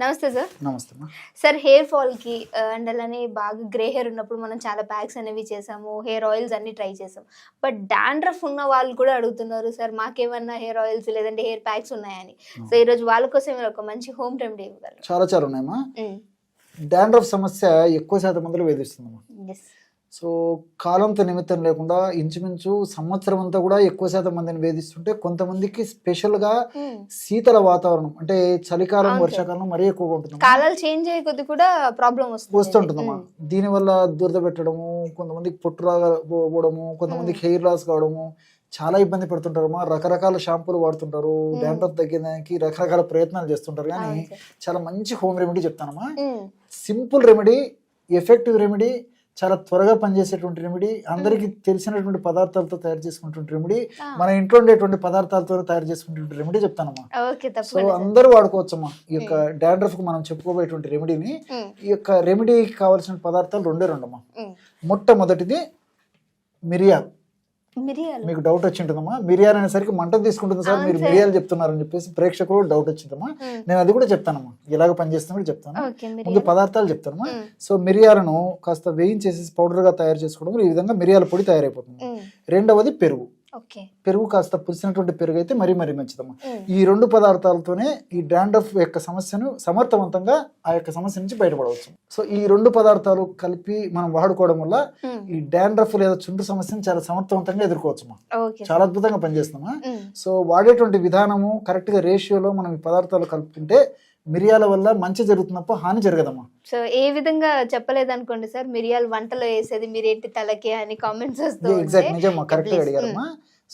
నమస్తే సార్. నమస్తే sir hair ఫాల్కి and అలానే బాగా గ్రే హెయిర్ ఉన్నప్పుడు మనం చాలా ప్యాక్స్ అనేవి చేసాము, హెయిర్ ఆయిల్స్ అన్ని ట్రై చేసాం. బట్ డాండ్రఫ్ ఉన్న వాళ్ళు కూడా అడుగుతున్నారు, సార్ మాకేమన్నా హెయిర్ ఆయిల్స్ లేదంటే హెయిర్ ప్యాక్స్ ఉన్నాయని. సో ఈ రోజు వాళ్ళ కోసం మీరు ఒక మంచి హోమ్ రెమెడీ ఇవ్వగలరు? చాలా ఉన్నాయమ్మా. డాండ్రఫ్ సమస్య ఎక్కువ శాతం మందిలో వేధిస్తుందమ్మా. సో కాలంతో నిమిత్తం లేకుండా ఇంచుమించు సంవత్సరం అంతా కూడా ఎక్కువ శాతం మందిని వేధిస్తుంటే, కొంతమందికి స్పెషల్ గా శీతల వాతావరణం అంటే చలికాలం వర్షాకాలం మరీ ఎక్కువగా ఉంటుంది. కాలాలు చేంజ్ అయ్యే కొద్ది కూడా ప్రాబ్లం వస్తుంటుందమ్మా. దీనివల్ల దురద పెట్టడము, కొంతమందికి పొట్టులాగా పోవడము, కొంతమందికి హెయిర్ లాస్ కావడము, చాలా ఇబ్బంది పడుతుంటారమ్మా. రకరకాల షాంపూలు వాడుతుంటారు, డాండ్రఫ్ తగ్గడానికి రకరకాల ప్రయత్నాలు చేస్తుంటారు. కానీ చాలా మంచి హోమ్ రెమెడీ చెప్తానమ్మా. సింపుల్ రెమెడీ, ఎఫెక్టివ్ రెమెడీ, చాలా త్వరగా పనిచేసేటువంటి రెమెడీ, అందరికి తెలిసినటువంటి పదార్థాలతో తయారు చేసుకున్నటువంటి రెమెడీ, మన ఇంట్లో ఉండేటువంటి పదార్థాలతో తయారు చేసుకునేటువంటి రెమెడీ చెప్తానమ్మా. సో అందరూ వాడుకోవచ్చమ్మా. ఈ యొక్క డాండ్రఫ్ కు మనం చెప్పుకోబోయేటువంటి రెమెడీని. ఈ యొక్క రెమెడీకి కావాల్సిన పదార్థాలు రెండమ్మా. మొట్టమొదటిది మిరియాలు. మీకు డౌట్ వచ్చి ఉంటుందమ్మా, మిరియాలు అనేసరికి మంట తీసుకుంటుంది సార్, మీరు మిరియాలు చెప్తున్నారని చెప్పేసి ప్రేక్షకులు డౌట్ వచ్చిందమ్మా. నేను అది కూడా చెప్తానమ్మా, ఎలాగ పనిచేస్తుందో కూడా చెప్తాను. ముందు పదార్థాలు చెప్తానమ్మా. సో మిరియాలను కాస్త వేయించేసి పౌడర్ గా తయారు చేసుకోవడం, ఈ విధంగా మిరియాల పొడి తయారైపోతుంది. రెండవది పెరుగు. పెరుగు కాస్త పులిసినటువంటి పెరుగు అయితే మరీ మంచిదమ్మా. ఈ రెండు పదార్థాలతోనే ఈ డాండ్రఫ్ యొక్క సమస్యను సమర్థవంతంగా ఆ యొక్క సమస్య నుంచి బయటపడవచ్చు. సో ఈ రెండు పదార్థాలు కలిపి మనం వాడుకోవడం వల్ల ఈ డాండ్రఫ్ లేదా చుండ్రు సమస్యను చాలా సమర్థవంతంగా ఎదుర్కోవచ్చమ్మా. చాలా అద్భుతంగా పనిచేస్తామా. సో వాడేటువంటి విధానము కరెక్ట్ గా రేషియోలో మనం ఈ పదార్థాలు కలుపుకుంటే మిరియాల వల్ల మంచి జరుగుతున్నప్ప హాని జరగదమ్మా. సో ఏ విధంగా చెప్పలేదు అనుకోండి సార్, మిరియాలు వంటలో వేసేది మీరేంటి తలకి అని కామెంట్స్ వస్తాయి. ఎగ్జాక్ట్ నిజమ్మా, కరెక్ట్ గా అడిగారమ్మా.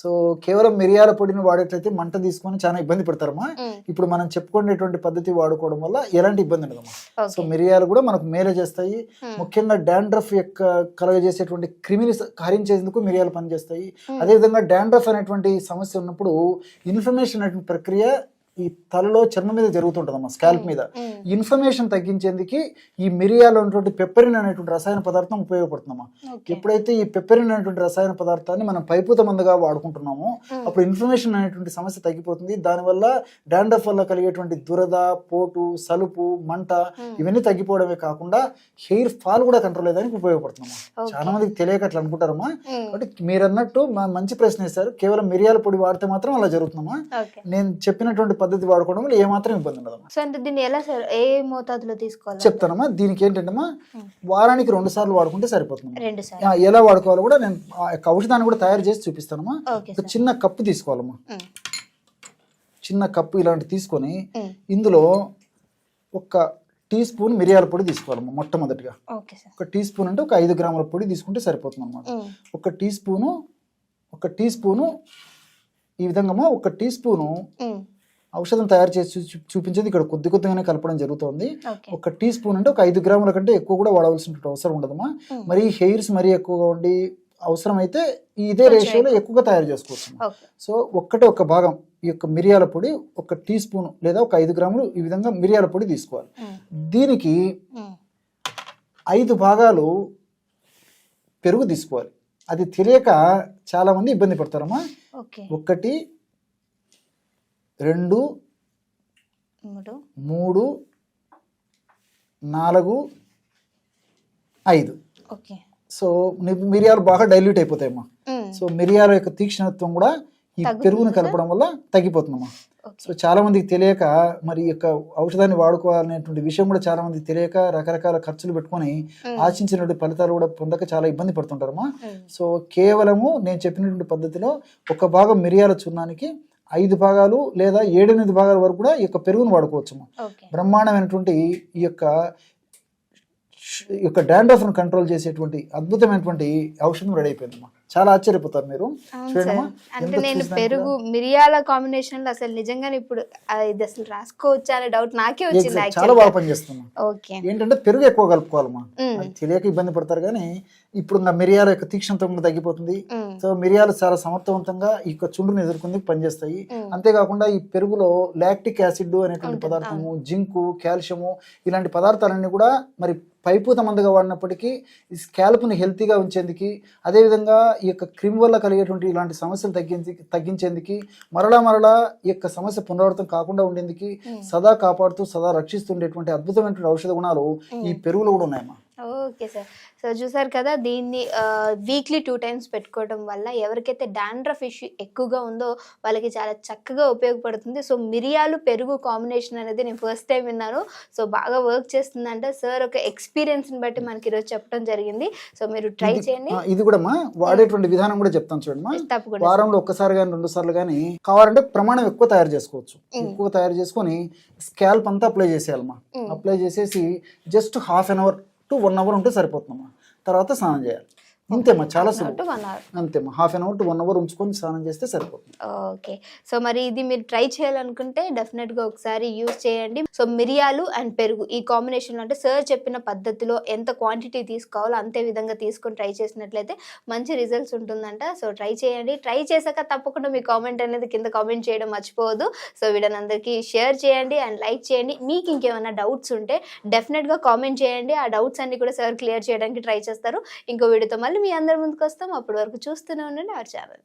సో కేవలం మిరియాల పొడిని వాడేట్లయితే మంట తీసుకొని చాలా ఇబ్బంది పడతారమ్మా. ఇప్పుడు మనం చెప్పుకునేటువంటి పద్ధతి వాడుకోవడం వల్ల ఎలాంటి ఇబ్బంది ఉండదమ్మా. సో మిరియాలు కూడా మనకు మేలు చేస్తాయి. ముఖ్యంగా డాండ్రఫ్ యొక్క కలగజేసేటువంటి క్రిమిని హరించేందుకు మిరియాలు పనిచేస్తాయి. అదేవిధంగా డాండ్రఫ్ అనేటువంటి సమస్య ఉన్నప్పుడు ఇన్ఫ్లమేషన్ అనేటువంటి ప్రక్రియ ఈ తలలో చర్మం మీద జరుగుతుంటదమ్మా, స్కాల్ప్ మీద. ఇన్ఫ్లమేషన్ తగ్గించేందుకు ఈ మిరియాలో ఉన్నటువంటి పెప్పరిన్ అనేటువంటి రసాయన పదార్థం ఉపయోగపడుతుందమ్మా. ఎప్పుడైతే ఈ పెప్పరిన్ అనేటువంటి రసాయన పదార్థాన్ని మనం పైపూత మందుగా వాడుకుంటున్నామో అప్పుడు ఇన్ఫ్లమేషన్ అనేటువంటి సమస్య తగ్గిపోతుంది. దానివల్ల డాండ్రఫ్ వల్ల కలిగేటువంటి దురద, పోటు, సలుపు, మంట ఇవన్నీ తగ్గిపోవడమే కాకుండా హెయిర్ ఫాల్ కూడా కంట్రోల్ అయ్యేదానికి ఉపయోగపడుతుందమ్మా. చాలా మందికి తెలియక అట్లా అనుకుంటారమ్మా. కాబట్టి మీరు అన్నట్టు మంచి ప్రశ్న వేశారు. కేవలం మిరియాల పొడి వాడితే మాత్రం అలా జరుగుతుందమ్మా. నేను చెప్పినటువంటి పద్ధతి వాడుకోవడం వల్ల ఏమాత్రం ఇబ్బంది ఉండదు. సో అంటే దీన్ని ఎలా సార్, ఏ మోతాదులో తీసుకోవాలి చెప్తానమ్మా. దీనికి ఏంటంటే వారానికి 2 సార్లు వాడుకుంటే సరిపోతుంది. ఎలా వాడుకోవాలో కూడా నేను ఔషధాన్ని కూడా తయారు చేసి చూపిస్తానమ్మా. ఒక చిన్న కప్పు తీసుకోవాలమ్మా. చిన్న కప్పు ఇలాంటి తీసుకొని ఇందులో 1 టీ స్పూన్ మిరియాల పొడి తీసుకోవాలమ్మా. మొట్టమొదటిగా 1 టీ స్పూన్ అంటే ఒక 5 గ్రాముల పొడి తీసుకుంటే సరిపోతుంది అనమాట. 1 టీ స్పూను ఈ విధంగా 1 టీ స్పూను ఔషధం తయారు చేసి చూపించేది ఇక్కడ కొద్దిగానే కలపడం జరుగుతుంది. 1 టీ స్పూన్ అంటే ఒక 5 గ్రాముల కంటే ఎక్కువ కూడా వాడవలసిన అవసరం ఉండదమ్మా. మరి హెయిర్స్ మరీ ఎక్కువగా ఉండి అవసరమైతే ఇదే రేషియోలో ఎక్కువగా తయారు చేసుకోవచ్చు. సో ఒక భాగం ఈ యొక్క మిరియాల పొడి 1 టీ స్పూన్ లేదా ఒక 5 గ్రాములు ఈ విధంగా మిరియాల పొడి తీసుకోవాలి. దీనికి 5 భాగాలు పెరుగు తీసుకోవాలి. అది తెలియక చాలా మంది ఇబ్బంది పడతారమ్మా. 1 2 3 4 5. సో మిరియాలు బాగా డైల్యూట్ అయిపోతాయమ్మా. సో మిరియాల యొక్క తీక్షణత్వం కూడా ఈ పెరుగును కలపడం వల్ల తగ్గిపోతుందమ్మా. సో చాలా మందికి తెలియక మరి యొక్క ఔషధాన్ని వాడుకోవాలనేటువంటి విషయం కూడా చాలా మందికి తెలియక రకరకాల ఖర్చులు పెట్టుకొని ఆశించినటువంటి ఫలితాలు కూడా పొందక చాలా ఇబ్బంది పడుతుంటారమ్మా. సో కేవలము నేను చెప్పినటువంటి పద్ధతిలో 1 భాగం మిరియాల చూర్ణానికి 5 భాగాలు లేదా 7-8 భాగాల వరకు కూడా ఈ యొక్క పెరుగును వాడుకోవచ్చు. బ్రహ్మాండమైనటువంటి ఈ యొక్క డాండ్రఫ్ ను కంట్రోల్ చేసేటువంటి అద్భుతమైనటువంటి ఔషధం రెడీ అయిపోయిందమ్మా. చాలా ఆశ్చర్యపోతారు మీరు. అంటే నేను పెరుగు మిరియాల కాంబినేషన్ లో అసలు నిజంగానే ఇప్పుడు ఇది అసలు రాసుకోవచ్చా అనే డౌట్ నాకే వచ్చింది. చాలా బాగా పనిచేస్తుంది. ఏంటంటే పెరుగు ఎక్కువ కలుపుకోవాలమ్మా. తెలియక ఇబ్బంది పడతారు. కానీ ఇప్పుడు మిరియాల యొక్క తీక్షణత్వం కూడా తగ్గిపోతుంది. సో మిరియాలు చాలా సమర్థవంతంగా ఈ చుండ్రుని ఎదుర్కొందుకు పనిచేస్తాయి. అంతేకాకుండా ఈ పెరుగులో లాక్టిక్ యాసిడ్ అనేటువంటి పదార్థము, జింకు, కాల్షియము ఇలాంటి పదార్థాలన్నీ కూడా మరి పైపూత మందుగా వాడినప్పటికీ ఈ స్కాల్ప్ని హెల్తీగా ఉంచేందుకు, అదేవిధంగా ఈ యొక్క క్రిమి వల్ల కలిగేటువంటి ఇలాంటి సమస్యలు తగ్గించేందుకు మరలా ఈ యొక్క సమస్య పునరావృతం కాకుండా ఉండేందుకు సదా కాపాడుతూ సదా రక్షిస్తుండేటువంటి అద్భుతమైనటువంటి ఔషధ గుణాలు ఈ పెరుగులో కూడా ఉన్నాయమ్మా. Okay sir. సో చూసారు కదా, దీన్ని వీక్లీ 2 times పెట్టుకోవడం వల్ల ఎవరికైతే డాండ్రఫ్ ఇష్యూ ఎక్కువగా ఉందో వాళ్ళకి చాలా చక్కగా ఉపయోగపడుతుంది. సో మిరియాలు పెరుగు కాంబినేషన్ అనేది నేను ఫస్ట్ టైం విన్నాను. సో బాగా వర్క్ చేస్తుందంట. సార్ ఒక ఎక్స్పీరియన్స్ని బట్టి మనకి ఈరోజు చెప్పడం జరిగింది. సో మీరు ట్రై చేయండి. ఇది కూడా వాడేటువంటి విధానం కూడా చెప్తాను చూడండి. తప్పకుండా వారంలో ఒక్కసారి కానీ 2 సార్లు కానీ కావాలంటే ప్రమాణం ఎక్కువ తయారు చేసుకోవచ్చు. ఎక్కువ తయారు చేసుకొని స్కాల్ప్ అంతా అప్లై చేసేయాలమ్మా. అప్లై చేసేసి జస్ట్ 1/2 hour to 1 hour ఉంటే సరిపోతుందమ్మా. తర్వాత స్నానం చేయాలి. అంతేమ్మా, చాలా సులభం. అంతేమ్మా, 1/2 hour to 1 hour ఉంచుకొని స్నానం చేస్తే సరిపోతుంది. ఓకే. సో మరి ఇది మీరు ట్రై చేయాలనుకుంటే డెఫినెట్గా ఒకసారి యూజ్ చేయండి. సో మిరియాలు అండ్ పెరుగు ఈ కాంబినేషన్లో అంటే సార్ చెప్పిన పద్ధతిలో ఎంత క్వాంటిటీ తీసుకోవాలో అంతే విధంగా తీసుకొని ట్రై చేసినట్లయితే మంచి రిజల్ట్స్ ఉంటుందంట. సో ట్రై చేయండి. ట్రై చేశాక తప్పకుండా మీ కామెంట్ అనేది కింద కామెంట్ చేయడం మర్చిపోవద్దు. సో వీడియోని అందరికీ షేర్ చేయండి అండ్ లైక్ చేయండి. మీకు ఇంకేమైనా డౌట్స్ ఉంటే డెఫినెట్గా కామెంట్ చేయండి. ఆ డౌట్స్ అన్ని కూడా సార్ క్లియర్ చేయడానికి ట్రై చేస్తారు. ఇంకో వీడియోతో మళ్ళీ మీ అందరి ముందుకు వస్తాం. అప్పటి వరకు చూస్తూనే ఉండండి అవర్ ఛానల్.